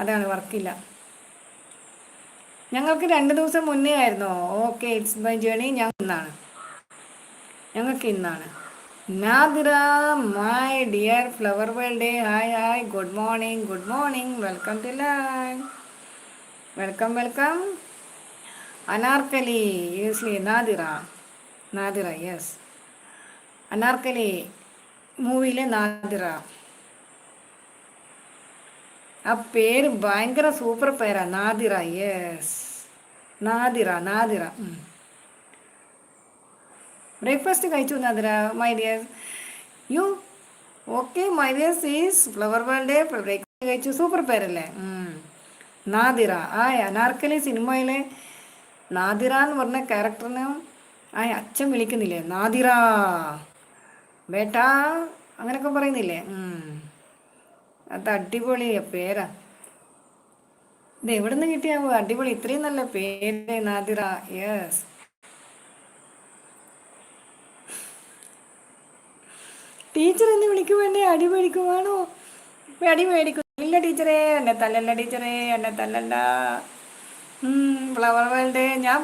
അതാണ് വർക്കില്ല. ഞങ്ങൾക്ക് 2 ദിവസം മുന്നേ ആയിരുന്നോ? Okay, it's my journey. ഞങ്ങൾക്ക് ഇന്നാണ്. Nadira, my dear flower world, hi hi, good morning, good morning, welcome to live, welcome welcome. Anarkali, usually Nadira yes, Anarkali മൂവിയിലെ നാദിറ. ആ പേര് ഭയങ്കര സൂപ്പർ പേരാ, നാദിറ. യെസ്, നാദിറ. ബ്രേക്ക്ഫാസ്റ്റ് കഴിച്ചു Nadira, my dear. You okay my dear സീസ് ഫ്ലവർ വേൾഡ്, ബ്രേക്ക്ഫാസ്റ്റ് കഴിച്ചു. സൂപ്പർ പേരല്ലേ. നാദിറ. ആ അനാർക്കലി സിനിമയിലെ നാദിറ എന്ന് പറഞ്ഞ ക്യാരക്ടറിന് ആ അച്ഛൻ വിളിക്കുന്നില്ലേ, നാദിറ ബേട്ടാ അങ്ങനെയൊക്കെ പറയുന്നില്ലേ. അത് അടിപൊളി പേരാ. ഇത് എവിടെ നിന്ന് കിട്ടിയാവോ? അടിപൊളി, ഇത്രയും നല്ല പേര് നാദിറ. യെസ്. ടീച്ചർ എന്ന് വിളിക്കും, വേണ്ടേ അടി മേടിക്കുവാണോ? അടി മേടിക്കും. ഇല്ല ടീച്ചറേ, എന്നെ തല്ലല്ല ടീച്ചറേ, എന്നെ തല്ലണ്ട. ഫ്ലവർ വേൾഡ്, ഞാൻ